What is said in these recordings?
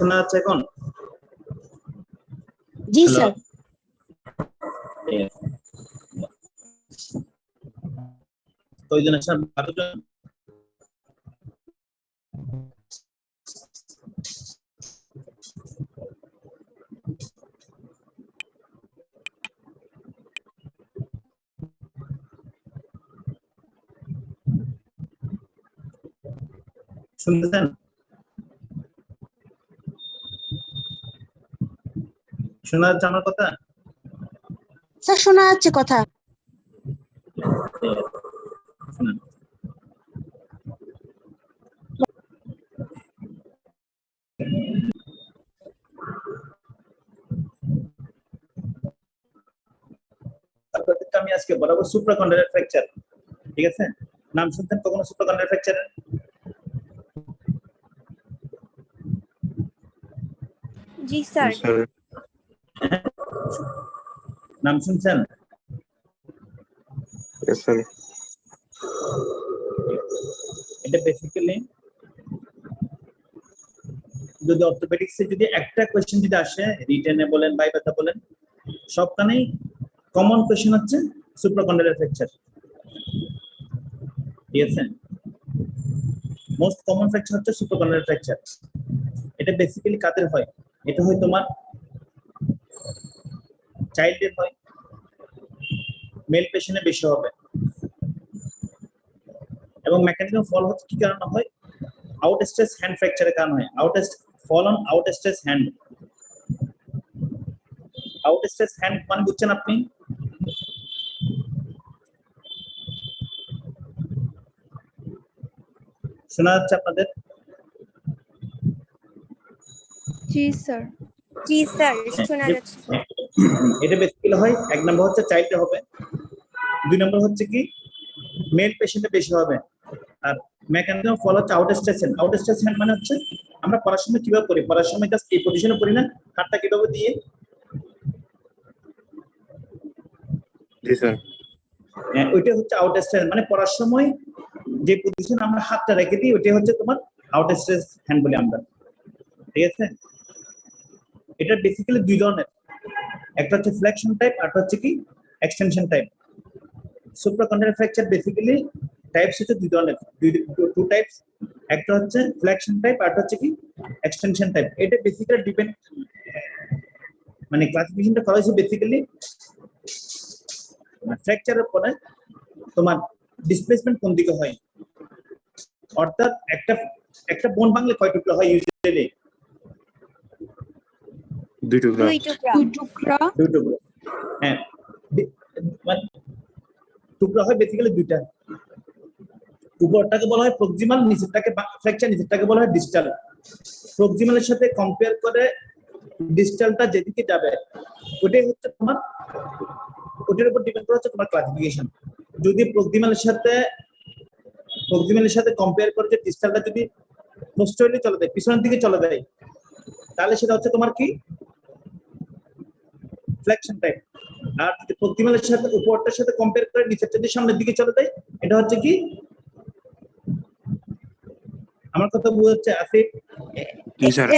শোনা যাচ্ছে এখন? জি Hello? স্যার। Yes. তো ওই জন্য স্যার বারোজন শুনতেছেন? শোনা যাচ্ছে আমার কথা? স্যার শোনা যাচ্ছে কথা। শুনেন। আপনাদেরকে আমি আজকে বরাবর সুপ্রাকন্ডালের ফ্র্যাকচার, ঠিক আছে? নাম শুনতেন কখনো সুপ্রাকন্ডালের ফ্র্যাকচারের? জি স্যার। নাম শুনছেন? এটা বেসিক্যালি যদি অর্থোপেডিক্সে যদি একটা কোয়েশ্চেন যদি আসে, রিটেনে বলেন ভাইভাতে বলেন, সবখানেই কমন কোয়েশ্চেন হচ্ছে সুপ্রাকন্ডালের ফ্র্যাকচার, ঠিক আছে? মোস্ট কমন ফ্র্যাকচার হচ্ছে সুপ্রাকন্ডালের ফ্র্যাকচার। এটা বেসিক্যালি কাদের হয়? এটা হয় তোমার চাইল্ডের হয়, মেল পেশেন্টে বেশি হবে। এবং মেকানিজম ফল হচ্ছে কি কারণে হয়? আউট স্ট্রেস হ্যান্ড ফ্র্যাকচারের কারণে হয়। Fall on outstretched hand. Outstretched hand মানে বুঝছেন আপনি? শোনা যাচ্ছে আপনাদের? জি স্যার। জি স্যার, শোনা যাচ্ছে। এটা বেসিক্যালি হয়, এক নম্বর হচ্ছে চাইল্ডে হবে, দুই নম্বর হচ্ছে কি মেল পেশেন্টে বেশি হবে। আর মেকানিজম ফল হচ্ছে out stress hand. Outstretched hand মানে হচ্ছে আমরা পড়ার সময় কিভাবে পড়ি, পড়ার সময় জাস্ট এই পজিশনে পড়ি না, হাতটা কিভাবে দিয়ে, জি স্যার। ওইটা হচ্ছে আউট স্ট্রেস, মানে পড়ার সময় যে পজিশন আমরা হাতটা রেখে দিই ওইটা হচ্ছে তোমার আউট স্ট্রেস হ্যান্ড বলি আমরা, ঠিক আছে? এটা বেসিক্যালি দুই ধরনের, একটা হচ্ছে ফ্লেকশন টাইপ আর হচ্ছে কি এক্সটেনশন টাইপ। সুপ্রাকন্ডালের ফ্র্যাকচার বেসিক্যালি টাইপস হচ্ছে দুই ধরনের, টু টাইপস। একটা হচ্ছে ফ্লেকশন টাইপ আর হচ্ছে কি এক্সটেনশন টাইপ। এটা বেসিক্যালি ডিপেন্ড, মানে ক্লাসিফিকেশনটা করা হয়েছে বেসিক্যালি ফ্র্যাকচারের পরে তোমার ডিসপ্লেসমেন্ট কোন দিকে হয়, অর্থাৎ একটা বোন ভাঙলে কয় টুকরো হয় ইউজুয়ালি? দুই টুকরা। দুই টুকরো। হ্যাঁ, মানে টুকরা হয় বেসিক্যালি দুইটা। উপরটাকে বলা হয় প্রক্সিমাল, নিচেরটাকে ফ্র্যাকচার, নিচেরটাকে বলা হয় ডিস্টাল। প্রক্সিমালের সাথে কম্পেয়ার করে ডিস্টালটা যেদিকে যাবে ওটাই হচ্ছে তোমার, ওটার উপর ডিপেন্ড করে হচ্ছে তোমার ক্লাসিফিকেশন। যদি প্রক্সিমালের সাথে কম্পেয়ার করে যে ডিস্টালটা যদি পোস্টেরিয়রলি চলে যায়, পিছনের দিকে চলে যায়, তাহলে সেটা হচ্ছে তোমার কি ফ্লেকশন টাইপ। আর যদি প্রক্সিমালের সাথে উপরটার সাথে কম্পেয়ার করে নিচেরটা যদি সামনের দিকে চলে যায়, এটা হচ্ছে কি, আমার কথা বুঝাচ্ছে আসিফ? জি স্যার।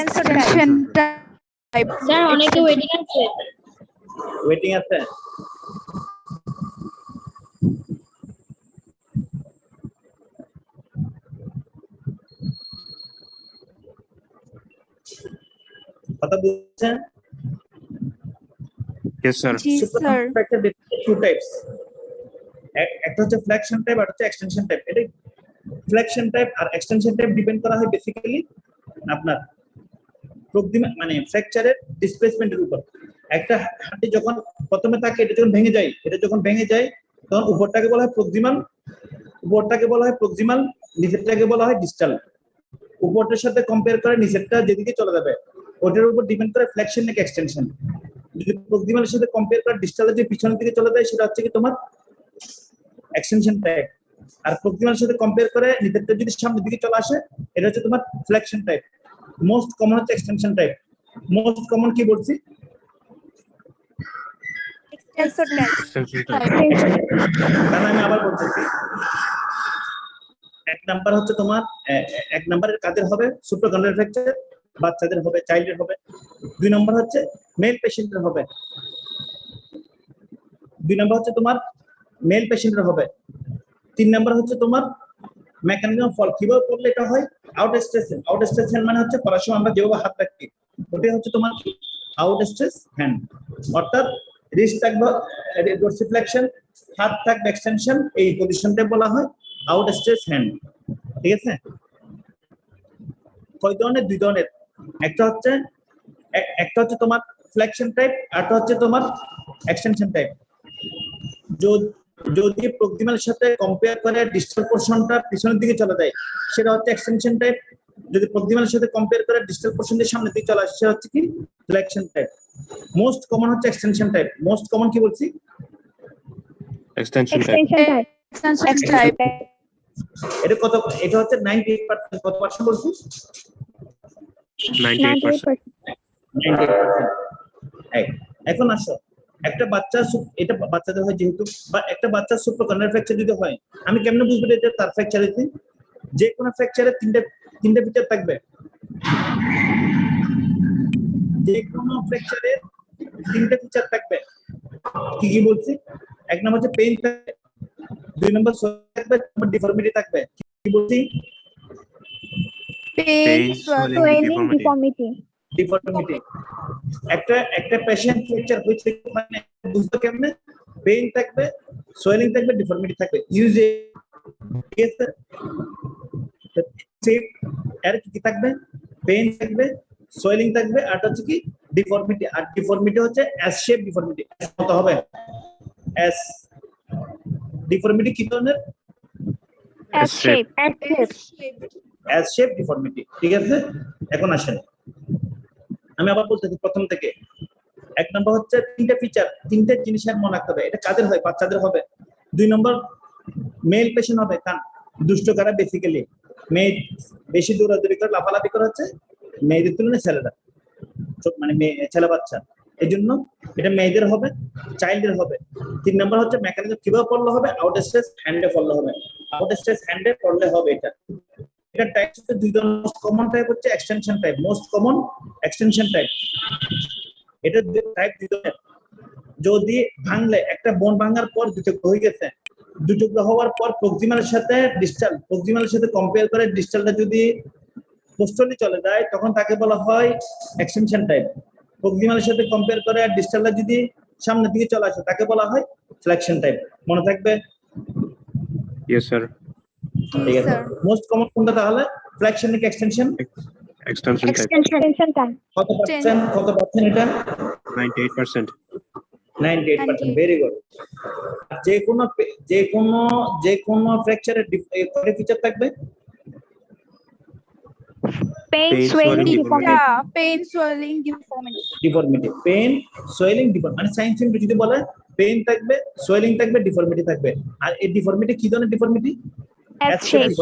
স্যার অনেকে ওয়েটিং আছে। ওয়েটিং আছে? কথা বুঝছেন? Yes sir. জি স্যার। টু টাইপস, একটা হচ্ছে ফ্লেকশন টাইপ আর হচ্ছে এক্সটেনশন টাইপ। এটা ফ্লেকশন টাইপ আর এক্সটেনশন টাইপ ডিপেন্ড করা হয় বেসিক্যালি আপনার প্রক্সিমাল মানে ফ্র্যাকচারের ডিসপ্লেসমেন্টের উপর। একটা হাঁটি যখন প্রথমে থাকে, এটা যখন ভেঙে যায় তখন উপরটাকে বলা হয় প্রক্সিমাল, নিচেরটাকে বলা হয় ডিস্টাল। উপরটার সাথে কম্পেয়ার করে নিচেরটা যেদিকে চলে যাবে ওটার উপর ডিপেন্ড করে ফ্লেকশন নাকি এক্সটেনশন। যদি প্রক্সিমালের সাথে কম্পেয়ার করে ডিস্টালের যে পিছনের দিকে চলে যায় সেটা হচ্ছে কি তোমার এক্সটেনশন টাইপ। আর প্রক্সিমালের সাথে কম্পেয়ার করে নিচেরটা যদি সামনের দিকে চলে আসে এটা হচ্ছে তোমার ফ্লেকশন টাইপ। মোস্ট কমন হচ্ছে এক্সটেনশন টাইপ। মোস্ট কমন কি বলছি? তাহলে আমি আবার বলতেছি, এক নাম্বার হচ্ছে তোমার এক নাম্বারের কাদের হবে সুপ্রাকন্ডালের ফ্র্যাকচার, বাচ্চাদের হবে, চাইল্ডের হবে। 2 নম্বর হচ্ছে মেল পেশেন্টের হবে। 2 নম্বর হচ্ছে তোমার মেল পেশেন্টের হবে। 3 নম্বর হচ্ছে তোমার মেকানিজম ফল কিভাবে করলে এটা হয়, out stress hand. Outstretched hand মানে হচ্ছে পড়ার সময় আমরা যেভাবে হাত রাখি ওটাই হচ্ছে তোমার আউট স্ট্রেস হ্যান্ড। অর্থাৎ রিস্ট থাকবে ডোরসিফ্লেকশন, হাত থাকবে এক্সটেনশন, এই পজিশনটা বলা হয় আউট স্ট্রেস হ্যান্ড। ঠিক আছে? কয় ধরনের? 2 ধরনের। একটা হচ্ছে তোমার ফ্লেকশন টাইপ, আরটা হচ্ছে তোমার এক্সটেনশন টাইপ। যদি প্রক্সিমালের সাথে কম্পেয়ার করে ডিস্টাল পোরশনটা পিছনের দিকে চলে যায় সেটা হচ্ছে এক্সটেনশন টাইপ। যদি প্রক্সিমালের সাথে কম্পেয়ার করে ডিস্টাল পোরশনটা সামনের দিকে চলে আসে সেটা হচ্ছে কি ফ্লেকশন টাইপ। মোস্ট কমন হচ্ছে এক্সটেনশন টাইপ। মোস্ট কমন কি বলছি? extension type, Extension type. এটা কত? এটা হচ্ছে 98%। কত পার্সেন্ট বলছি? 98%, 98%। এখন আসো, একটা বাচ্চা এটা বাচ্চাদের হয় যেহেতু, বা একটা বাচ্চার সুপ্রকন্ডাল ফ্র্যাকচার যদি হয়, আমি কেমনে বুঝবো এটা তার ফ্র্যাকচার হয়েছে? যে কোনো ফ্র্যাকচারে তিনটা ফিচার থাকবে। যে কোনো ফ্র্যাকচারে 3টা ফিচার থাকবে। কি কি বলছি? 1 নম্বর হচ্ছে পেইন থাকবে, 2 নম্বর থাকবে, ডিফর্মিটি থাকবে। কি বলছি? pain, swelling, deformity, deformity. একটা পেশেন্ট ফ্র্যাকচার হয়েছে মানে বুঝতে কেমনে? পেইন থাকবে, সোয়েলিং থাকবে, ডিফর্মিটি থাকবে। ইউজে ঠিক আছে? সেম এর কি থাকবে? পেইন থাকবে, সোয়েলিং থাকবে, আর হচ্ছে কি ডিফর্মিটি। আর ডিফর্মিটি হচ্ছে এস শেপ ডিফর্মিটি। কত হবে? এস। ডিফর্মিটি কি ধরনের? S shape, S shape deformity. ঠিক আছে? এখন আসেন, আমি আবার বলতেছি প্রথম থেকে। 1 নম্বর হচ্ছে 3টা ফিচার, 3টে জিনিসের মনে রাখতে হবে। এটা কাদের হয়? বাচ্চাদের হবে। 2 নম্বর মেল পেশেন্ট হবে, কারণ দুষ্ট কারা বেসিক্যালি মেয়ে বেশি দৌড়াদৌড়ি করে লাফালাফি করে হচ্ছে মেয়েদের তুলনায় ছেলেরা, মানে ছেলে বাচ্চা, এই জন্য এটা মেয়েদের হবে, চাইল্ডের হবে। 3 নম্বর হচ্ছে মেকানিজম কিভাবে পড়লে হবে, আউট স্ট্রেস হ্যান্ডে পড়লে হবে। আউট স্ট্রেস হ্যান্ডে পড়লে হবে এটা। এটা টাইপ হচ্ছে 2 ধরনের। মোস্ট কমন টাইপ হচ্ছে extension type. Most common extension type. এটা টাইপ 2 ধরনের। যদি ভাঙলে একটা বোন ভাঙার পর 2 টুকরো হয়ে গেছে, 2 টুকরো হওয়ার পর প্রক্সিমালের সাথে কম্পেয়ার করে ডিস্টালটা যদি পোস্টালি চলে যায় তখন তাকে বলা হয় এক্সটেনশন টাইপ। প্রক্সিমালের সাথে কম্পেয়ার করে ডিস্টালটা যদি সামনের দিকে চলে আসে তাকে বলা হয় ফ্লেকশন টাইপ। মনে থাকবে? yes sir, ঠিক আছে। মোস্ট কমন কোনটা তাহলে? ফ্লেকশন নাকি এক্সটেনশন? extension type, কত পার্সেন্ট এটা? 98%, 98%। Very good. যে কোনো ফ্র্যাকচারের কয়টা ফিচার থাকবে? pain, swelling, deformity, Pain, swelling, deformity. Deformity. Pain, swelling, deformity. মানে সাইন সিম্পল যদি বলে পেইন থাকবে, সোয়েলিং থাকবে, ডিফর্মিটি থাকবে। আর এই ডিফর্মিটি কি ধরনের deformity? S shape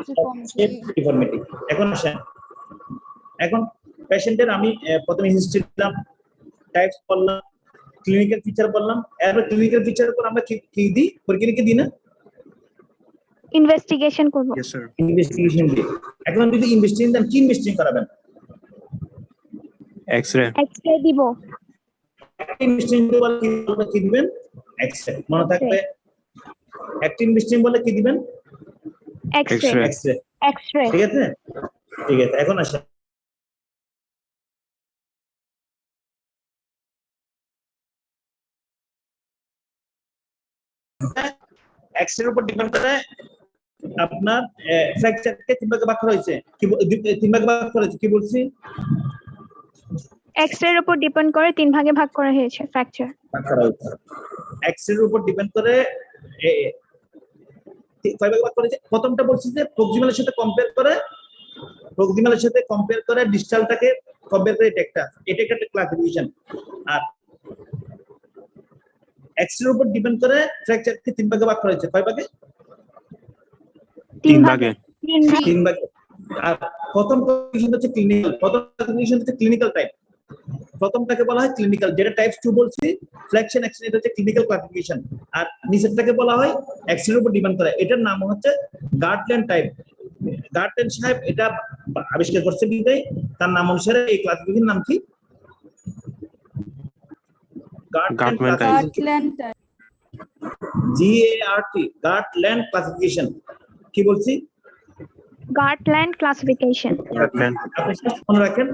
deformity. Deformity. এখন আসেন, এখন পেশেন্টের আমি প্রথমে হিস্ট্রি দিলাম, টাইপস বললাম, ক্লিনিক্যাল ফিচার বললাম। এরপর ক্লিনিক্যাল ফিচারের উপর আমরা কি দিই? পরীক্ষা দিই না? ইনভেস্টিগেশন করব। yes sir, ইনভেস্টিগেশন দিই। এখন যদি ইনভেস্টিগেশন দেন, কি ইনভেস্টিগেশন করাবেন? x-ray, এক্স-রে দিব। ইনভেস্টিগেশন বলে কি দিবেন? এক্স-রে। মনে থাকবে? একটা ইনভেস্টিগেশন বলে কি দিবেন? X-ray X-ray. এক্স-রে। এক্স-রে ঠিক আছে? ঠিক আছে। এখন আসেন, এক্স-রে উপর ডিপেন্ড করে আপনার ফ্র্যাকচারকে 3 ভাগে ভাগ করা হয়েছে। কি 3 ভাগে ভাগ করা হয়েছে? কি বলছি? এক্স-রের উপর ডিপেন্ড করে 3 ভাগে ভাগ করা হয়েছে ফ্র্যাকচার। ভাগ করা হয়েছে। এক্স-রে উপর ডিপেন্ড করে কয় ভাগে ভাগ করেছে? প্রথমটা বলছি যে প্রক্সিমালের সাথে কম্পেয়ার করে ডিস্টালটাকে কম্পেয়ার করে এটা একটা ক্লাসিফিকেশন। আর এক্স-রে উপর ডিপেন্ড করে ফ্র্যাকচারকে 3 ভাগে ভাগ করা হয়েছে। কয় ভাগে? 3 ভাগে, 3 ভাগে। আর প্রথম ক্লাসিফিকেশন হচ্ছে ক্লিনিক্যাল। প্রথম ক্লাসিফিকেশন হচ্ছে ক্লিনিক্যাল টাইপ। প্রথমটাকে বলা হয় ক্লিনিক্যাল, যেটা টাইপ 2 বলছি ফ্লেকশন এক্সটেনশন হচ্ছে ক্লিনিক্যাল ক্লাসিফিকেশন। আর নিচেরটাকে বলা হয় এক্স-রে উপর ডিপেন্ড করে, এটার নাম হচ্ছে গার্টল্যান্ড টাইপ। গার্টেন সাহেব এটা আবিষ্কার করছে বিদায় তার নাম অনুসারে এই ক্লাসিফিকেশন নাম কি? Gartland Gartman type. Gartland type. GART Gartland classification. কি বলছি? Gartland classification. Gartman. আপনি মনে রাখেন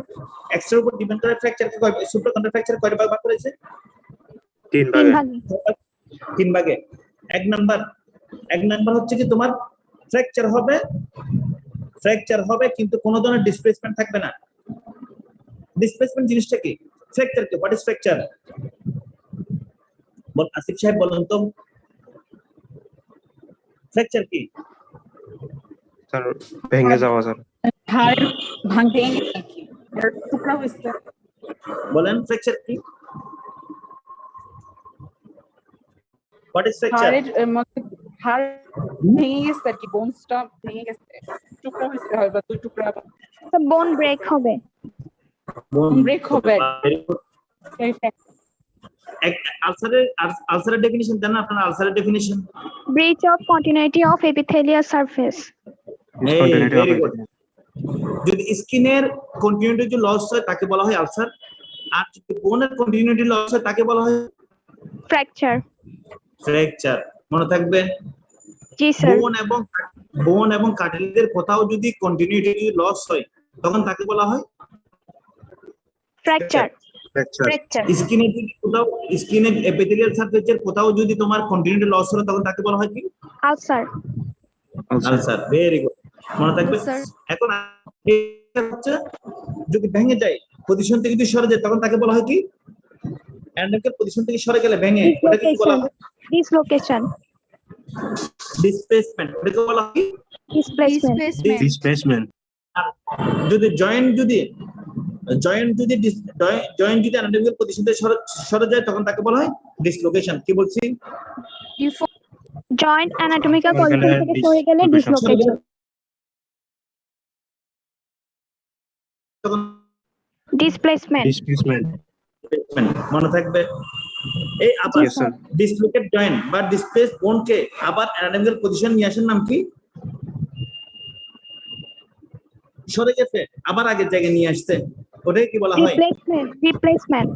এক্সের উপর ডিপেন্ড করে ফ্র্যাকচার কি সুপার কন্ডাক্টর ফ্র্যাকচার কয়টা ভাগ করেছে? 3 তিন ভাগে। ভাগে। 3 ভাগে। এক নাম্বার হচ্ছে কি তোমার ফ্র্যাকচার হবে কিন্তু কোনো ধরনের ডিসপ্লেসমেন্ট থাকবে না। ডিসপ্লেসমেন্ট জিনিসটা কি? ফ্র্যাকচার কি? What is fracture? বল আসিফ সাহেব বলুন তো ফ্র্যাকচার কি? স্যার ভেঙে যাওয়া স্যার। হাড় ভাঙে নাকি হাড় টুকরা হয়েছে বলেন ফ্র্যাকচার কি? What is fracture? হাড়ের মধ্যে হাড় ভেঙে গেছে আর কি বোনসটা ভেঙে গেছে টুকরা হয়েছে হয়তো দুই টুকরা তো বোন ব্রেক হবে। ব্রেক হবে এই আলসারের ডেফিনিশন দেন না আপনারা আলসারের definition. Breach of continuity of epithelial surface. Discontinuity of very good. যদি স্কিনের কন্টিনিউটি যদি লস হয় তাকে বলা হয় আলসার, আর যদি বোনের কন্টিনিউটি লস হয় তাকে বলা হয় ফ্র্যাকচার। ফ্র্যাকচার। মনে থাকবে জি স্যার। বোন এবং কার্টিলেজের কোথাও যদি কন্টিনিউটি যদি লস হয় তখন তাকে বলা হয় ফ্র্যাকচার। Fracture. Fracture. স্কিনের যদি কোথাও স্কিনের এপিথেলিয়াল সারফেসের কোথাও যদি তোমার কন্টিনিউটি লস হলো তখন তাকে বলা হয় কি? Ulcer. Also, ulcer. Very good, মনে থাকবে। Ulcer. এখন হচ্ছে যদি ভেঙে যায় পজিশন থেকে যদি সরে যায় তখন তাকে বলা হয় কি? অ্যান্ডেকের পজিশন থেকে সরে গেলে ভেঙে ওটাকে কি বলা হয়? ডিসলোকেশন। ডিসপ্লেসমেন্ট। ওটাকে বলা হয় কি? ডিসপ্লেসমেন্ট। Displacement. displacement. যদি জয়েন্ট যদি অ্যানাটমিক্যাল পজিশন থেকে সরে যায় তখন তাকে বলা হয় ডিসলোকেশন। কি বলছি? জয়েন্ট অ্যানাটমিক্যাল সরে গেলে পজিশন থেকে সরে গেলে dislocation. ডিসলোকেশন। তখন ডিসপ্লেসমেন্ট। Displacement. মনে থাকবে। এই আবার Yes, sir. ডিসলোকেট জয়েন্ট বা ডিসপ্লেস বোনকে আবার অ্যানাটমিক্যাল পজিশন নিয়ে আসার নাম কি? সরে গেছে আবার আগের জায়গায় নিয়ে আসছে, ওটাকে কি বলা হয়? রিপ্লেসমেন্ট।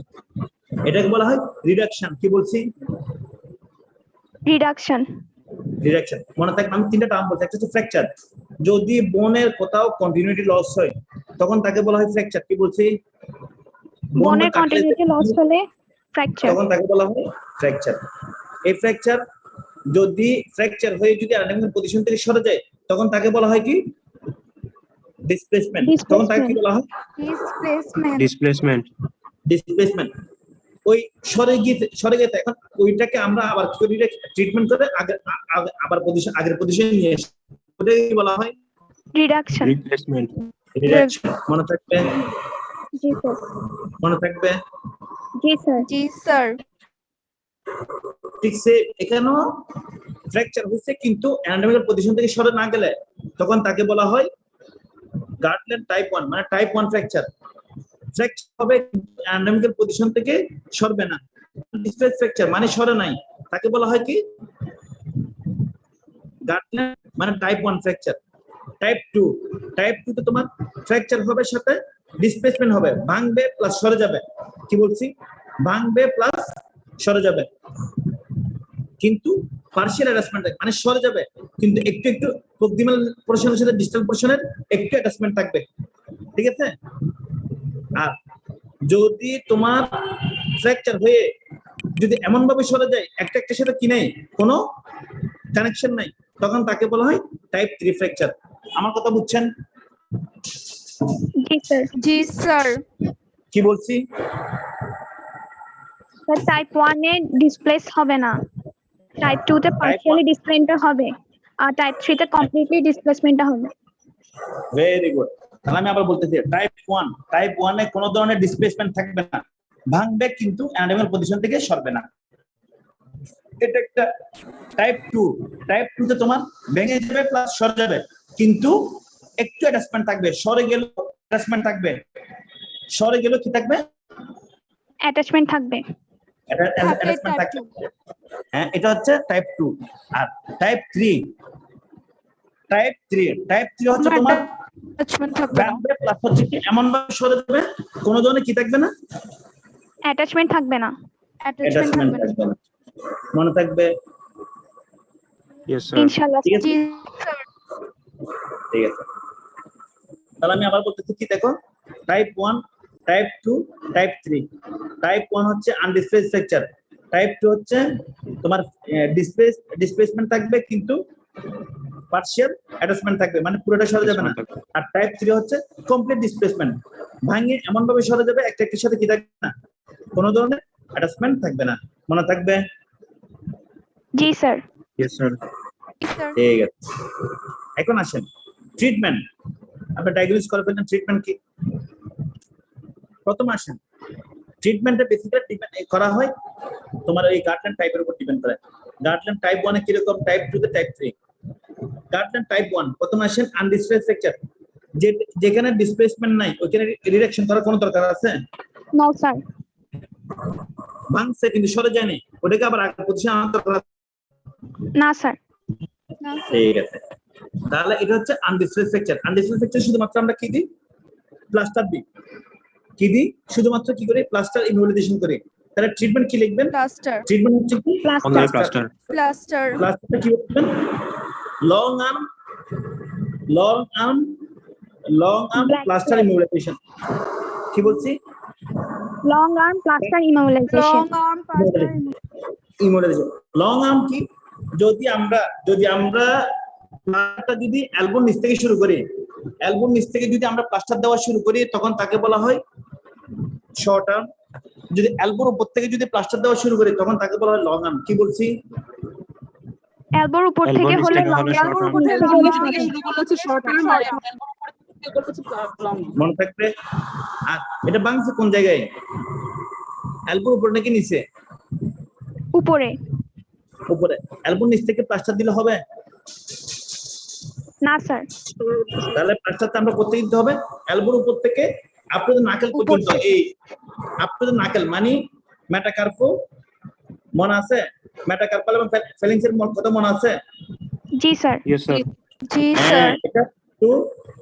এটাকে বলা হয় রিডাকশন। কি বলছি? রিডাকশন। রিডাকশন। মনে থাকবে আমি 3টা টার্ম বলছি। একটা হচ্ছে ফ্র্যাকচার। যদি বোনের কোথাও কন্টিনিউটি লস হয় তখন তাকে বলা হয় ফ্র্যাকচার। কি বলছি? বোনের কন্টিনিউটি লস হলে ফ্র্যাকচার। তখন তাকে বলা হয় ফ্র্যাকচার। এই ফ্র্যাকচার যদি ফ্র্যাকচার হয়ে যদি অ্যানাটমিক্যাল পজিশন থেকে সরে যায় তখন তাকে বলা হয় কি? ডিসপ্লেসমেন্ট। তখন তাকে কি বলা হয়? Displacement. Displacement. ডিসপ্লেসমেন্ট। ওই সরে গেছে এখন ওইটাকে আমরা আবার কি করি? ট্রিটমেন্ট করে আবার পজিশন আগের পজিশনে নিয়ে আসি, ওটাকে কি বলা হয়? রিডাকশন। Replacement. রিডাকশন। মনে থাকবে? জি স্যার। মনে থাকবে? জি স্যার। Ji sir. ঠিক সে এখানেও ফ্র্যাকচার হচ্ছে কিন্তু অ্যানাটমিক্যাল পজিশন থেকে সরে না গেলে তখন তাকে বলা হয় গার্টল্যান্ড টাইপ 1, মানে টাইপ 1 ফ্র্যাকচার। ফ্র্যাকচার হবে কিন্তু অ্যানাটমিক্যাল পজিশন থেকে সরবে না। ডিসপ্লেস ফ্র্যাকচার মানে সরে নাই, তাকে বলা হয় কি? গার্টল্যান্ড মানে টাইপ 1 ফ্র্যাকচার। টাইপ 2 তে তোমার ফ্র্যাকচার হবে সাথে ডিসপ্লেসমেন্ট হবে, ভাঙবে প্লাস সরে যাবে। কি বলছি? ভাঙবে প্লাস সরে যাবে, কিন্তু পার্শিয়াল অ্যাটাচমেন্ট মানে সরে যাবে কিন্তু একটু প্রক্সিমাল পোরশনের সাথে ডিস্টাল পোরশনের একটু অ্যাটাচমেন্ট থাকবে। ঠিক আছে? আর যদি তোমার ফ্র্যাকচার হয়ে যদি এমন ভাবে সরে যায় একটার সাথে কি নাই, কোনো কানেকশন নাই, তখন তাকে বলা হয় টাইপ 3 ফ্র্যাকচার। আমার কথা বুঝছেন? জি স্যার। Ji sir. কি বলছি? স্যার টাইপ 1 এ ডিসপ্লেস হবে না, টাইপ 2 তে পার্শিয়ালি ডিসপ্লেসমেন্ট হবে, আর টাইপ 3 তে কমপ্লিটলি ডিসপ্লেসমেন্ট হবে। Very good. তাহলে আমি আবার বলতেছি টাইপ 1 এ কোনো ধরনের ডিসপ্লেসমেন্ট থাকবে না, ভাঙবে কিন্তু অ্যানাটমিক্যাল পজিশন থেকে সরবে না। এটা একটা টাইপ 2 তে তোমার ভেঙে যাবে প্লাস সরে যাবে কিন্তু একটু অ্যাটাচমেন্ট থাকবে, সরে গেল অ্যাটাচমেন্ট থাকবে, সরে গেল কি থাকবে? অ্যাটাচমেন্ট থাকবে। অ্যাটাচমেন্ট থাকবে। হ্যাঁ, এটা হচ্ছে টাইপ 2। আর টাইপ টাইপ 3 হচ্ছে তোমার অ্যাটাচমেন্ট থাকবে না ব্যান্ড প্লাস হচ্ছে কি এমন ভাবে সরে যাবে কোন ধরনের কি থাকবে না, অ্যাটাচমেন্ট থাকবে না। অ্যাটাচমেন্ট থাকবে না। মনে থাকবে? Yes, sir. ইনশাআল্লাহ ঠিক আছে জি ঠিক আছে। তাহলে আমি আবার বলতেছি কি দেখো, টাইপ 1, টাইপ 2, টাইপ 3। টাইপ 1 হচ্ছে আনডিসপ্লেসড স্ট্রাকচার, টাইপ 2 হচ্ছে তোমার ডিসপ্লেসমেন্ট থাকবে কিন্তু পার্শিয়াল অ্যাটাচমেন্ট থাকবে, মানে পুরোটা সরে যাবে না। আর টাইপ 3 হচ্ছে কমপ্লিট ডিসপ্লেসমেন্ট, ভাঙে এমন ভাবে সরে যাবে একটা একটার সাথে কি থাকবে না, কোনো ধরনের অ্যাটাচমেন্ট থাকবে না। মনে থাকবে? জি স্যার। Yes, sir. স্যার ঠিক আছে। এখন আসেন ট্রিটমেন্ট, আপনি ডায়াগনোস করে ফেললেন ট্রিটমেন্ট কি। প্রথম আসেন ট্রিটমেন্টে বেসিক্যালি ডিপেন্ড করা হয় তোমার এই গার্ডল্যান্ড টাইপের উপর ডিপেন্ড করে। গার্ডল্যান্ড টাইপ 1 এ কিরকম, টাইপ 2 তে টাইপ 3। গার্ডল্যান্ড টাইপ 1 প্রথম আসেন আনডিসপ্লেসড স্ট্রাকচার, যেখানে ডিসপ্লেসমেন্ট নাই ওখানে রিডাকশন করার কোনো দরকার আছে? No sir. ভাঙছে কিন্তু সরে যায়নি, ওটাকে আবার আগের পজিশনে আনার দরকার আছে? না স্যার। না ঠিক আছে। তাহলে এটা হচ্ছে আনডিসপ্লেসড স্ট্রাকচার। আনডিসপ্লেসড স্ট্রাকচার শুধুমাত্র আমরা কি দিই? প্লাস্টার দিই। কি দিই? শুধুমাত্র কি করে? প্লাস্টার ইমোবিলাইজেশন করে। তাহলে ট্রিটমেন্ট কি লিখবেন? প্লাস্টার ট্রিটমেন্ট হচ্ছে কি? Only plaster. প্লাস্টার প্লাস্টারটা কি বলবেন? Long arm Black plaster color. Immobilisation. কি বলছি? Long arm plaster immobilisation. Long arm plaster immobilisation. Long arm কি? যদি আমরা প্লাস্টারটা যদি এলবোর নিচ থেকে শুরু করি, এলবোর নিচ থেকে যদি আমরা প্লাস্টার দেওয়া শুরু করি তখন তাকে বলা হয় শর্ট আর্ম। যদি এলবোর উপর থেকে যদি প্লাস্টার দেওয়া শুরু করি তখন তাকে বলা হয় লং আর্ম। কি বলছি? এলবোর উপর Elbow থেকে নিচ হলে থেকে লং হলে আর্ম, short arm. নিচ থেকে লং হলে থেকে short arm। শুরু করলে হচ্ছে শর্ট আর্ম আর এলবোর উপরে থেকে করলে হচ্ছে লং মনে থাকবে? আর এটা বাংলাদেশে কোন জায়গায়? এলবোর উপর নাকি নিচে? উপরে। উপরে। এলবোর নিচ থেকে প্লাস্টার দিলে হবে? না স্যার। তাহলে প্লাস্টারটা আমরা করতে দিতে হবে এলবোর উপর থেকে আপনাদের নাকেল পর্যন্ত। এই আপনাদের নাকেল মানে মেটাকার্পো মনে আছে? মেটাকার্পাল এবং ফেলিংস এর কথা মনে আছে? জি স্যার। Yes, sir. জি স্যার এটা টু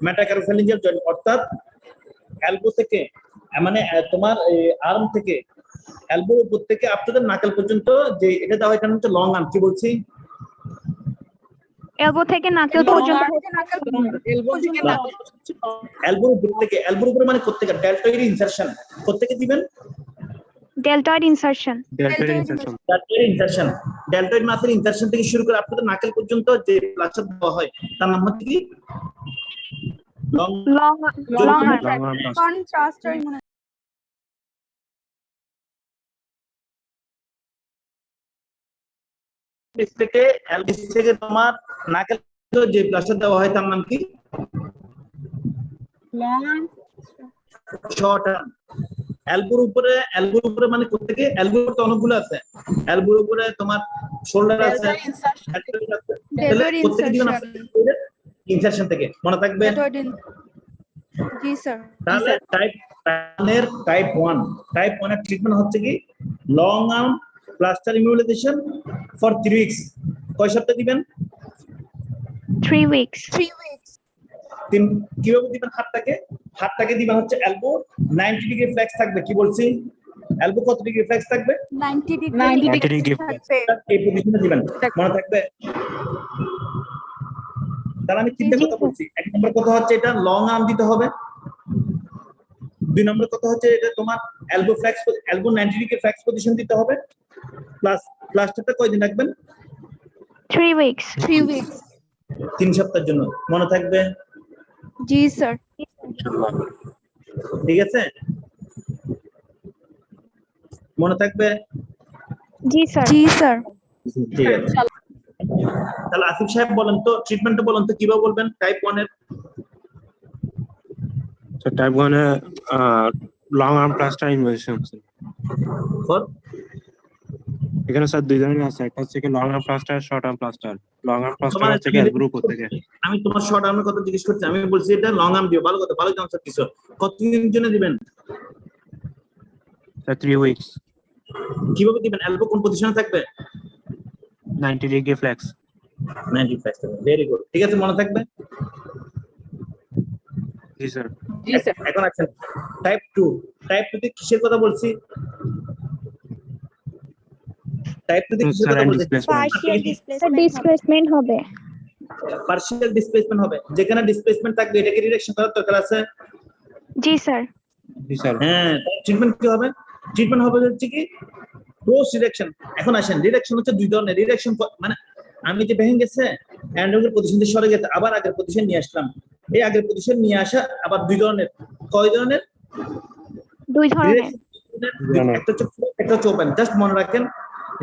মেটাকার্পোফ্যারিঞ্জিয়াল জয়েন্ট, অর্থাৎ এলবো থেকে মানে তোমার আর্ম থেকে এলবোর উপর থেকে আপনাদের নাকেল পর্যন্ত যে এটা দেওয়া হয়, এটা হচ্ছে লং আর্ম। কি বলছি? এলবো থেকে নাকেল পর্যন্ত। এলবো থেকে নাকেল পর্যন্ত এলবোর উপর থেকে, এলবোর উপরে মানে কোত্থেকে? Deltoid insertion. কোত্থেকে দিবেন? Deltoid insertion. Deltoid insertion. Deltoid insertion. Deltoid muscle insertion থেকে শুরু করে আপনাদের নাকেল পর্যন্ত যে প্লাস্টার দেওয়া হয় তার নাম হচ্ছে কি? Long long Long arm. arm plaster. কন প্লাস্টার থেকে এলবো থেকে তোমার নাকেল যে প্লাস্টার দেওয়া হয় তার নাম কি? Long arm short arm. এলবোর উপরে মানে কোত্থেকে? এলবোর তো অনেকগুলো আছে। এলবোর উপরে তোমার শোল্ডার আছে, ডেল্টা ইনসারশন shoulder আছে। তাহলে ডেল্টয়েড কোত্থেকে দিবেন? ইনসারশন থেকে। মনে থাকবে? জি স্যার তাহলে টাইপ 1 এর ট্রিটমেন্ট হচ্ছে কি? Long arm plaster immobilisation for 3 weeks. কয় সপ্তাহ দিবেন? 3 উইকস। 3 উইকস কিভাবে দিবেন? হাতটাকে দিবেন হচ্ছে এলবো 90 ডিগ্রি ফ্লেক্স থাকবে। কি বলছি? এলবো কত ডিগ্রি ফ্লেক্স থাকবে? 90 ডিগ্রি 90 degree থাকবে এই পজিশনে দিবেন। মনে থাকবে? তাহলে আমি তিনটা জি, কথা বলছি। এক নম্বর কথা হচ্ছে এটা লং আর্ম দিতে হবে। 2 নম্বর কথা হচ্ছে এটা তোমার এলবো 90 ডিগ্রি ফ্লেক্স পজিশন দিতে হবে। প্লাস প্লাস্টারটা কয়দিন রাখবেন? 3 উইকস। 3 উইকস 3 সপ্তাহের জন্য। মনে থাকবে? জি স্যার Inshallah. ঠিক আছে? মনে থাকবে? জি স্যার। জি স্যার ঠিক আছে। তাহলে আসিফ সাহেব বলেন তো ট্রিটমেন্টটা বলেন তো কিভাবে বলবেন টাইপ 1 এর? So type 1 long arm plaster invasion. For এখানে স্যার দুই ধরনের আছে, একটা হচ্ছে কি long arm plaster, short arm plaster. Long arm plaster তোমার হচ্ছে কি এলবোর উপর থেকে। আমি তোমার শর্ট আর্মের কথা জিজ্ঞেস করছি। আমি বলছি এটা লং আর্ম দিও। ভালো কথা, ভালো আনসার দিছো। কতদিনের জন্য দিবেন? স্যার 3 উইকস, কিভাবে দিবেন? এলবো কোন পজিশনে থাকবে? 90 ডিগ্রি ফ্লেক্স। 95 ভেরি গুড, ঠিক আছে, মনে থাকবে। জি স্যার। জি স্যার। এখন আছেন টাইপ 2। টাইপ 2 তে কিসের কথা বলছি? টাইপ 2 তে কিসের স্যার কথা বলছি? Displacement. Partial sir displacement. Displacement হবে। পার্শিয়াল ডিসপ্লেসমেন্ট হবে, যেখানে ডিসপ্লেসমেন্ট থাকবে এটাকে ডিরেকশন করার দরকার আছে। জি স্যার। জি স্যার। হ্যাঁ, ট্রিটমেন্ট কি হবে? ট্রিটমেন্ট হবে হচ্ছে কি ক্রস ডিরেকশন। এখন আসেন, ডিরেকশন হচ্ছে দুই ধরনের। ডিরেকশন মানে আমি যে ভেঙে গেছে অ্যান্ড্রয়েডের পজিশন থেকে সরে গেছে, আবার আগের পজিশন নিয়ে আসলাম। এই আগের পজিশন নিয়ে আসা আবার দুই ধরনের। কয় ধরনের? দুই ধরনের। একটা হচ্ছে flow, একটা হচ্ছে ওপেন। জাস্ট মনে রাখেন,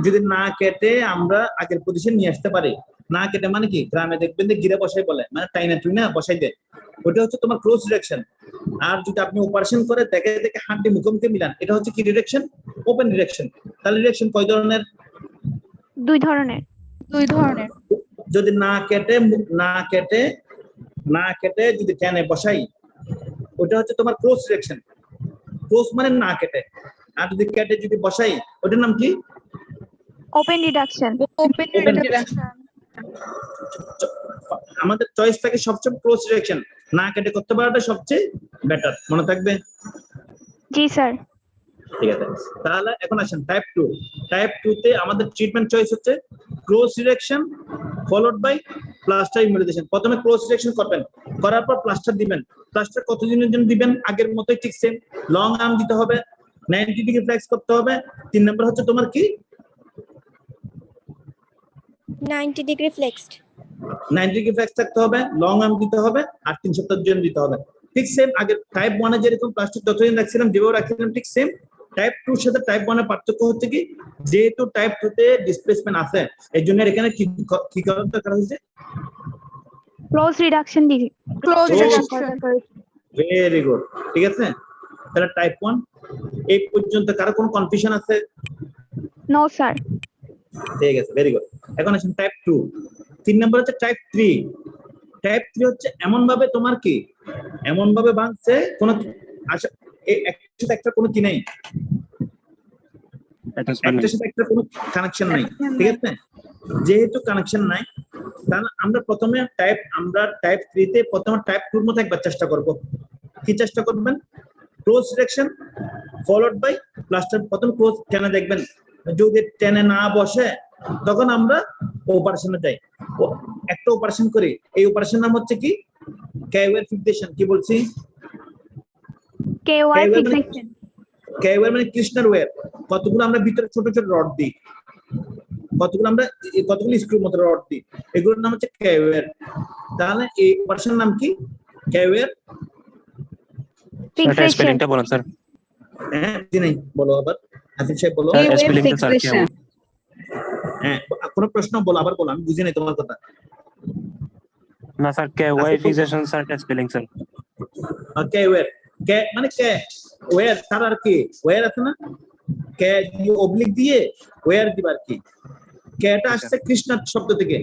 যদি না কেটে আমরা আগের পজিশন নিয়ে আসতে পারি। না কেটে মানে কি, গ্রামে দেখবেন যে গিরে বসাই বলে, মানে টাইনা টুইনা বসাই দেয়, ওটা হচ্ছে তোমার ক্লোজ ডিরেকশন। আর যদি আপনি অপারেশন করে দেখে দেখে হাড্ডি মুখোমুখি মিলান, এটা হচ্ছে কি ডিরেকশন? Open direction. তাহলে ডিরেকশন কয় ধরনের? দুই ধরনের। দুই ধরনের। যদি না কেটে যদি টেনে বসাই, ওটা হচ্ছে তোমার ক্লোজ ডিরেকশন। ক্লোজ মানে না কেটে। আর যদি কেটে যদি বসাই, ওটার নাম কি? Open reduction. Open Open reduction. আমাদের চয়েস থাকে সবচেয়ে ক্লোজ ডিরেকশন। না কেটে করতে পারাটা সবচেয়ে বেটার, মনে থাকবে। জি স্যার। ঠিক আছে, তাহলে এখন আসেন টাইপ 2। টাইপ 2 তে আমাদের ট্রিটমেন্ট চয়েস হচ্ছে close reduction followed by plaster immobilization. প্রথমে ক্লোজ ডিরেকশন করবেন, করার পর প্লাস্টার দিবেন। প্লাস্টার কতদিনের জন্য দিবেন? আগের মতোই, ঠিক সেম। লং আর্ম দিতে হবে, 90 ডিগ্রি ফ্লেক্স করতে হবে। 3 নাম্বার হচ্ছে তোমার কি? 90 degree flexed. 90 ডিগ্রি ফ্লেক্স থাকতে হবে, লং আর্ম দিতে হবে, আর 3 সপ্তাহের জন্য দিতে হবে। ঠিক সেম আগে টাইপ 1 এ যেরকম প্লাস্টার যতদিন রাখছিলাম, যেভাবে রাখছিলাম, ঠিক সেম। টাইপ 2 এর সাথে টাইপ 1 এর পার্থক্য হচ্ছে কি, যেহেতু টাইপ 2 তে ডিসপ্লেসমেন্ট আছে, এই জন্য এখানে কি করার দরকার হয়েছে? ক্লোজ রিডাকশন দিছি। Close Oh, reduction. Very good, ঠিক আছে। তাহলে টাইপ 1 এই পর্যন্ত কারো কোনো কনফিউশন আছে? No sir. ঠিক আছে, ভেরি গুড। এখন আসেন টাইপ 2। 3 নাম্বার হচ্ছে টাইপ 3। টাইপ 3 হচ্ছে এমন ভাবে তোমার কি, এমন ভাবে ভাঙছে কোনো আশা একসাথে একটা কোনো কি নাই, একটার সাথে একটা কোনো কানেকশন নাই, ঠিক আছে। যেহেতু কানেকশন নাই, তাহলে আমরা প্রথমে টাইপ 3 তে প্রথমে টাইপ 2 এর মতো একবার চেষ্টা করব। কি চেষ্টা করবেন? Close reduction followed by plaster. প্রথম ক্লোজ টেনে দেখবেন, যদি টেনে না বসে তখন আমরা অপারেশনে যাই। একটা অপারেশন করি, এই অপারেশন নাম হচ্ছে কি? কেওয়ার ফিক্সেশন। কি বলছি? কেওয়াই কেওয়ার মানে ফিক্সেশন। কেওয়ার মানে কৃষ্ণার ওয়্যার। কতগুলো আমরা ভিতরে ছোট ছোট রড দিই, কতগুলো স্ক্রুর মতো রড দিই, এগুলোর নাম হচ্ছে কেওয়ার। তাহলে এই অপারেশনের নাম কি? কেওয়ার স্যার স্পেলিংটা বলুন স্যার। হ্যাঁ, জি নাই, বলো আবার, আসিফ সাহেব বলো। Keyword স্পেলিংটা স্যার fixation. হ্যাঁ, কোনো প্রশ্ন বলো, আবার বলো, আমি বুঝি নাই তোমার কথা। না sir K Y fixation sir spelling sir. K wire, K মানে কে ওয়্যার, তার আর কি ওয়্যার আছে না, কে দিয়ে অবলিক দিয়ে ওয়্যার দিবার কি। কেটা আসছে কৃষ্ণার শব্দ থেকে,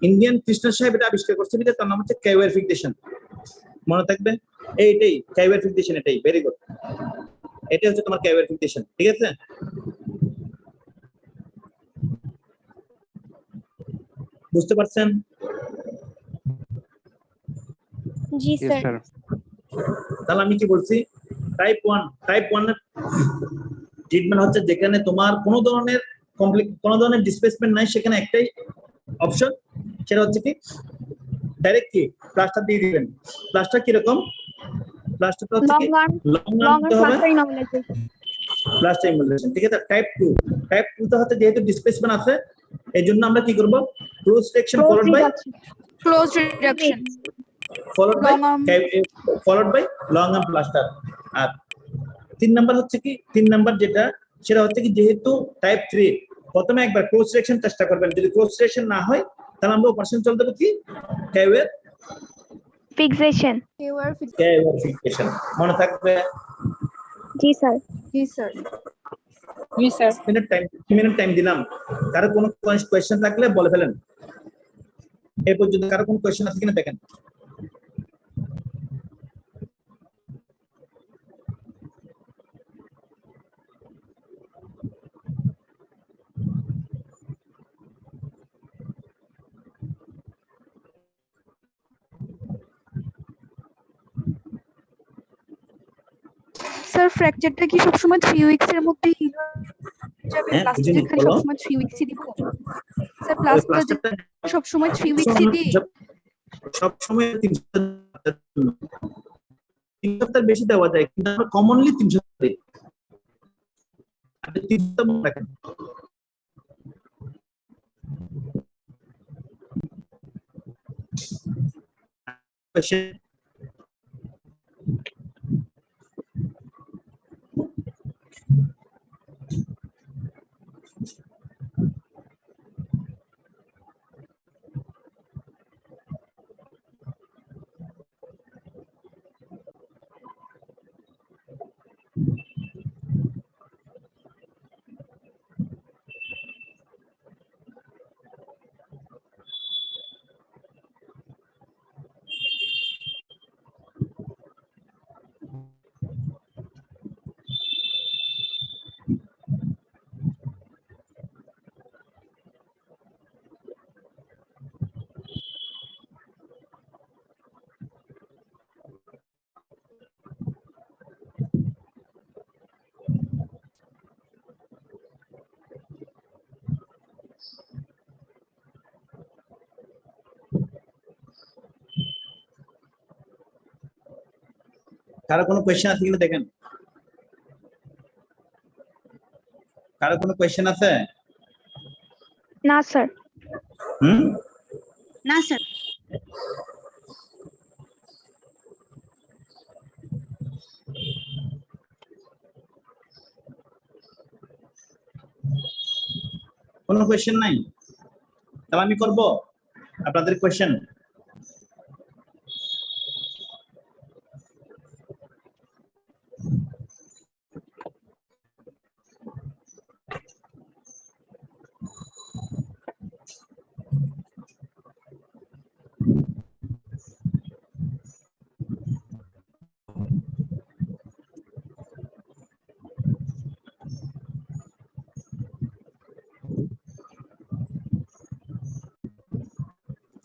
ইন্ডিয়ান কৃষ্ণ সাহেব এটা আবিষ্কার করছে, তার নাম হচ্ছে কেওয়ার ফিক্সেশন, মনে থাকবে। এইটাই কেওয়ার ফিক্সেশন, এটাই ভেরি গুড। এটা হচ্ছে তোমার কেওয়ার ফিক্সেশন, ঠিক আছে। বুঝতে পারছেন? জি ইয়েস স্যার। স্যার। তাহলে আমি কি বলছি? টাইপ 1 এর ট্রিটমেন্ট হচ্ছে যেখানে তোমার কোনো ধরনের ডিসপ্লেসমেন্ট নাই, সেখানে একটাই অপশন, সেটা হচ্ছে কি ডাইরেক্ট কি প্লাস্টার দিয়ে দিবেন। প্লাস্টার কিরকম? প্লাস্টারটা হচ্ছে কি long arm. Long long arm দিতে আর্ম হবে, প্লাস্টার ইমোবিলাইজেশন। প্লাস্টার ইমোবিলাইজেশন, ঠিক আছে। টাইপ 2 তে হচ্ছে যেহেতু ডিসপ্লেসমেন্ট আছে, এই জন্য আমরা কি করব? Close reduction close followed by reduction. Close reduction. Followed Long arm. By long arm plaster. আর 3 নাম্বার হচ্ছে কি, 3 নাম্বার যেটা, সেটা হচ্ছে কি, যেহেতু টাইপ 3, প্রথমে একবার ক্লোজ ডিরেকশন চেষ্টা করবেন। যদি ক্লোজ ডিরেকশন না হয়, তাহলে আমরা অপারেশন চল দেবো কি? কেওয়ার ফিক্সেশন। ফিক্সেশন, মনে থাকবে। জি স্যার। জি স্যার। জি স্যার। মিনিট টাইম দিলাম, কারো কোনো কোয়েশ্চেন থাকলে বলে ফেলেন। এই পর্যন্ত কারো কোনো কোয়েশ্চেন আছে কিনা দেখেন। স্যার ফ্র্যাকচারটা কি সবসময় 3 উইকস এর মধ্যে হিল যাবে? হ্যাঁ, প্লাস্টার বুঝিনি, খালি বলো। সবসময় 3 উইকসই দিব? স্যার ওই প্লাস্টার প্লাস্টারটা সবসময় 3 উইকসই দিই? সব সময় 3 সপ্তাহের বেশি দেওয়া যায়, কিন্তু আমরা কমনলি 3 সপ্তাহ দিই। আপনি 3 সপ্তাহ মনে রাখেন। Question? কারো কোনো কোয়েশ্চেন আছে কিনা দেখেন। কারো কোনো কোয়েশ্চেন আছে? না স্যার। না স্যার। কোনো কোয়েশ্চেন নাই? তাহলে আমি করব আপনাদের কোয়েশ্চেন।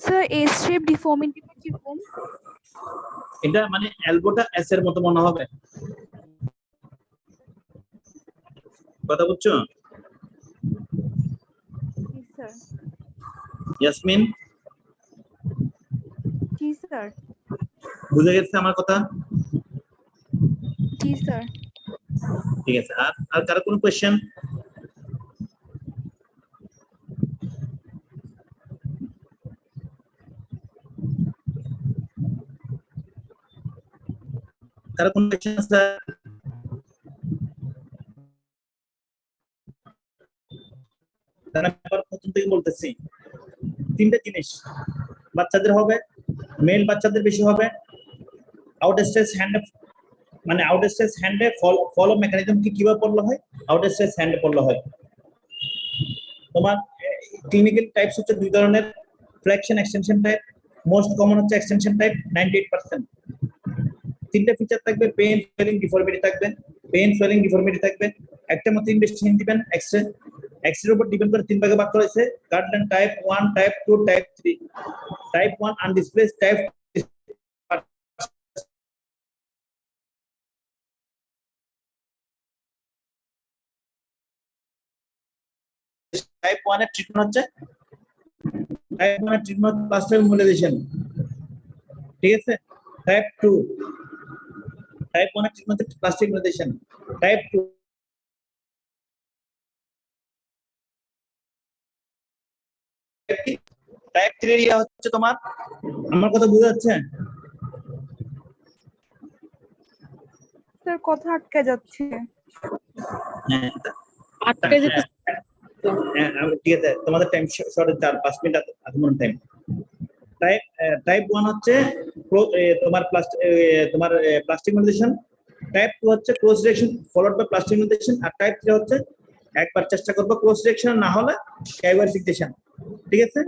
স্যার এস শেপ ডিফর্মিটিটা কি রকম? এটা মানে এলবোটা এস এর মতো মনে হবে। কথা বুঝছো? জি স্যার। ইয়াসমিন, জি স্যার। বুঝে গেছে আমার কথা? জি স্যার। ঠিক আছে। আর কারো কোনো কোয়েশ্চেন? কারো কোনো কোয়েশ্চেন আছে? তাহলে আমি আবার প্রথম থেকে বলতেছি। 3টা জিনিস বাচ্চাদের হবে, মেল বাচ্চাদের বেশি হবে। আউটস্ট্রেচ হ্যান্ড, মানে আউটস্ট্রেচ হ্যান্ডে ফলো মেকানিজম কি কিভাবে পড়লে হয়? আউটস্ট্রেচ হ্যান্ডে পড়লে হয়। তোমার ক্লিনিক্যাল টাইপস হচ্ছে 2 ধরনের, flexion extension type. Most common হচ্ছে এক্সটেনশন টাইপ 98%। 3টা ফিচার থাকবে, পেইন, সোয়েলিং, ডিফর্মিটি থাকবে। পেইন, সোয়েলিং, ডিফর্মিটি থাকবে। একটা মতো ইনভেস্টিগেশন দিবেন। এক্সরের উপর ডিপেন্ড করে 3 ভাগে ভাগ করা হয়েছে। Garden type 1, type 2, type 3। Type 1 undisplaced, type type 1 এর ট্রিটমেন্ট হচ্ছে প্লাস্টার ইমোবিলাইজেশন। ঠিক আছে? টাইপ 2, টাইপ 1 এর ট্রিটমেন্ট হচ্ছে প্লাস্টিক ইমোবিলাইজেশন। টাইপ 2 টাইপ 3 এর হচ্ছে তোমার, আমার কথা বুঝা যাচ্ছে? স্যার কথা আটকে যাচ্ছে। হ্যাঁ, আটকে যেতে ঠিক আছে, তোমাদের টাইম শর্ট 4-5 মিনিট আছে মনে টাইম। টাইপ 1 হচ্ছে তোমার প্লাস্টিক ইমোবিলাইজেশন। টাইপ 2 হচ্ছে close reduction followed by plaster immobilization. আর টাইপ 3 হচ্ছে একবার চেষ্টা করবো, ক্লোজ রিঅ্যাকশন না হলে ক্যাইভারফিকেশন। ঠিক আছে?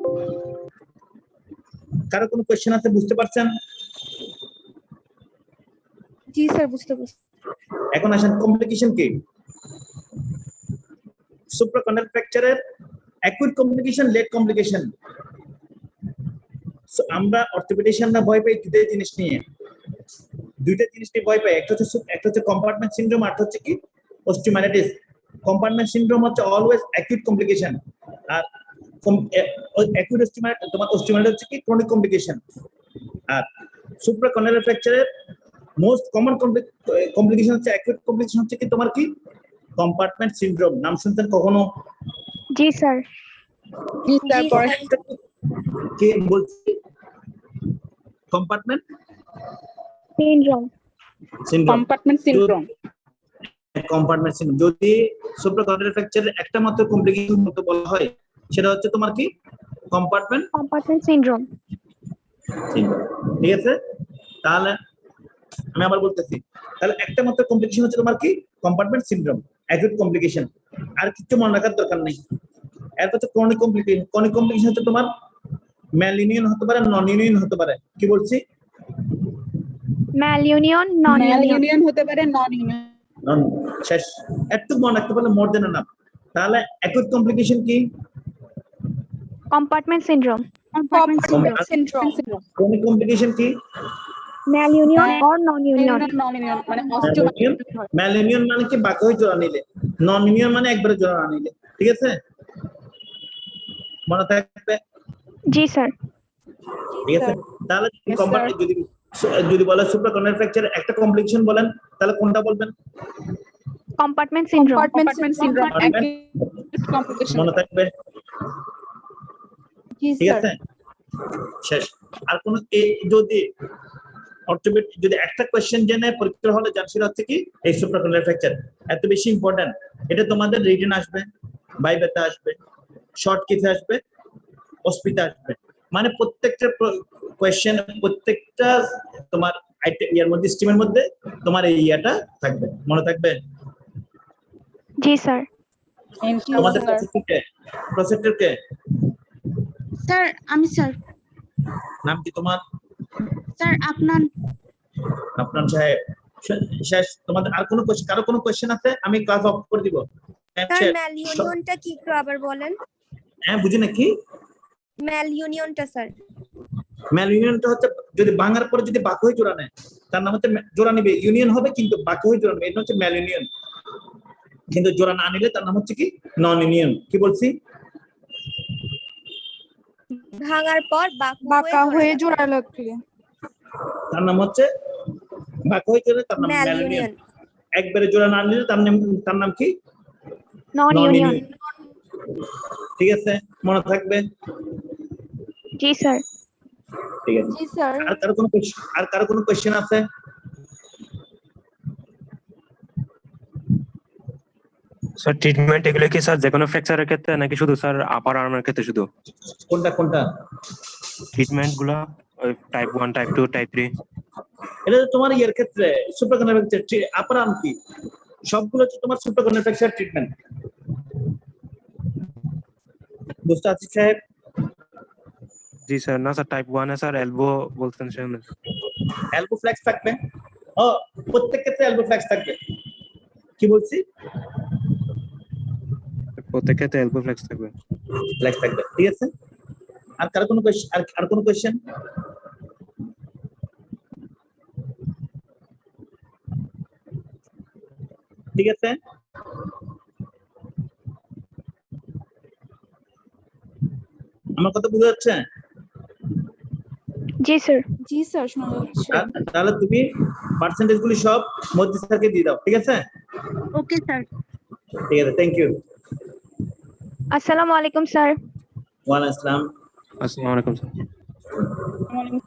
কারো কোনো কোশ্চেন আছে? বুঝতে পারছেন? জি স্যার, বুঝতে পারছি। এখন আসেন কমপ্লিকেশন কি? সুপ্রাকন্ডাল ফ্র্যাকচারের acute complication, late complication. So আমরা অর্থোপেডিশিয়ানরা ভয় পাই দুটো জিনিস নিয়ে। দুইটা জিনিস নিয়ে ভয় পাই, একটা হচ্ছে কম্পার্টমেন্ট সিনড্রোম, আর হচ্ছে কি অস্টিওমাইলাইটিস। কম্পার্টমেন্ট সিনড্রোম হচ্ছে অলওয়েজ অ্যাকিউট কমপ্লিকেশন, আর অ্যাকিউট অস্টিওমাইলাইটিস তোমার অস্টিওমাইলাইটিস হচ্ছে কি ক্রনিক কমপ্লিকেশন। আর সুপ্রাকর্নিয়াল ফ্র্যাকচারের মোস্ট কমন কমপ্লিকেশন হচ্ছে অ্যাকিউট কমপ্লিকেশন হচ্ছে কি তোমার কি কম্পার্টমেন্ট সিনড্রোম। নাম শুনতেন কখনো? জি স্যার। জি স্যার, পরে কে বলছি? Compartment syndrome. Syndrome. Compartment syndrome. Compartment syndrome যদি সুপ্রাকর্নিয়াল ফ্র্যাকচারের একটা মাত্র কমপ্লিকেশন মতো বলা হয়, সেটা হচ্ছে তোমার কি কম্পার্টমেন্ট সিনড্রোম। সিনড্রোম। ঠিক আছে, তাহলে আমি আবার বলতেছি, তাহলে একটা মাত্র কমপ্লিকেশন হচ্ছে তোমার কি কম্পার্টমেন্ট সিনড্রোম, অ্যাকিউট কমপ্লিকেশন, আর কিছু মনে রাখার দরকার নেই। এরপর হচ্ছে ক্রনিক কমপ্লিকেশন। ক্রনিক কমপ্লিকেশন হচ্ছে তোমার ম্যালিউনিয়ন হতে পারে, নন ইউনিয়ন হতে পারে। কি বলছি? ম্যালিউনিয়ন, নন ইউনিয়ন। ইউনিয়ন হতে পারে, নন ইউনিয়ন। শেষ। একটু মনে রাখতে পারলে মোর দেন এনাফ। তাহলে অ্যাকিউট কমপ্লিকেশন কি? Compartment syndrome. syndrome. Chronic complication কি? Malunion or non union. Non union মানে ম্যালিউনিয়ন মানে কি বাঁকা হয়ে জোড়া নিলে, নন ইউনিয়ন মানে একবারে জোড়া না নিলে। ঠিক আছে, মনে থাকবে? জি স্যার। ঠিক আছে, তাহলে Yes, কম্পার্টমেন্ট যদি বলে সুপ্রাকর্নিয়াল ফ্র্যাকচার একটা কমপ্লিকেশন বলেন, তাহলে কোনটা বলবেন? Compartment syndrome. Compartment syndrome Compartment? Acute complication. মনে থাকবে? জি ঠিক স্যার। আছে, শেষ। আর কোন যদি যদি একটা কোয়েশ্চেন জেনে পরীক্ষা হলে যান, সেটা হচ্ছে কি এই সুপ্রাকর্নিয়াল ফ্র্যাকচার। এত বেশি ইম্পর্টেন্ট, এটা তোমাদের রিটেন আসবে, ভাইভাতে আসবে, শর্ট কিসে আসবে, অস্পিতে আসবে। মানে প্রত্যেকটা কোয়েশ্চেন, প্রত্যেকটা তোমার ইয়ার মধ্যে, স্ট্রিমের মধ্যে তোমার এই ইয়াটা থাকবে, মনে থাকবে? জি স্যার। তোমাদের ইনশাআল্লাহ। প্রসেক্টর কে? স্যার আমি স্যার। নাম কি তোমার? স্যার আপনার। আপনার সাহেব। শেষ। তোমাদের আর কোনো কোয়েশ্চেন, কারো কোনো কোয়েশ্চেন আছে? আমি ক্লাস অফ করে দিব। স্যার ম্যালিউনিয়নটা কি একটু আবার বলেন? হ্যাঁ, বুঝি না কি ম্যালিউনিয়নটা স্যার। ম্যালিউনিয়নটা হচ্ছে যদি ভাঙার পরে যদি বাঁকা হয়ে জোড়া নেয়, তার নাম হচ্ছে জোড়া নিবে, ইউনিয়ন হবে কিন্তু বাঁকা হয়ে জোড়া নেবে, এটা হচ্ছে ম্যালিউনিয়ন। কিন্তু জোড়া না নিলে তার নাম হচ্ছে কি নন ইউনিয়ন। কি বলছি? ভাঙার পর বাঁকা হয়ে জোড়া লাগলে তার নাম হচ্ছে বাঁকা হয়ে জোড়া, তার নাম ম্যালিউনিয়ন। ম্যালিউনিয়ন। একবারে জোড়া না নিলে তার নাম কি নন ইউনিয়ন। ঠিক আছে, মনে থাকবে? জি স্যার। ঠিক আছে। জি স্যার। আর কারো কোনো কোয়েশ্চেন আছে? স্যার ট্রিটমেন্ট এগুলো কি স্যার যে কোনো ফ্র্যাকচারের ক্ষেত্রে নাকি শুধু স্যার আপার আর্মের ক্ষেত্রে শুধু? কোনটা? ট্রিটমেন্ট গুলো ওই টাইপ 1, টাইপ 2, টাইপ 3? এটা তো তোমার ইয়ের ক্ষেত্রে সুপ্রাকর্নিয়াল ফ্র্যাকচার, আপার আর্ম কি সবগুলো হচ্ছে তোমার সুপ্রাকর্নিয়াল ফ্র্যাকচার ট্রিটমেন্ট। বুঝতে পারছি সাহেব? জি স্যার। না স্যার, টাইপ 1 এ স্যার এলবো বলতেন সেজন্য। এলবো ফ্লেক্স থাকবে, ও প্রত্যেক ক্ষেত্রে এলবো ফ্লেক্স থাকবে। কি বলছি? প্রত্যেক ক্ষেত্রে এলবো ফ্লেক্স থাকবে। ফ্লেক্স থাকবে। ঠিক আছে, আর কারো কোনো কোয়েশ্চেন? আর কোনো কোয়েশ্চেন? ঠিক আছে, আমার কথা বুঝা যাচ্ছে? জি স্যার। জি স্যার শোনা যাচ্ছে। তাহলে তুমি পার্সেন্টেজ গুলি সব মধ্যে স্যারকে দিয়ে দাও। ঠিক আছে? Okay sir. ঠিক আছে, থ্যাংক ইউ। আসসালামু আলাইকুম স্যার। ওয়ালাইকুম আসসালাম। আসসালামু আলাইকুম স্যার। আসসালামু আলাইকুম।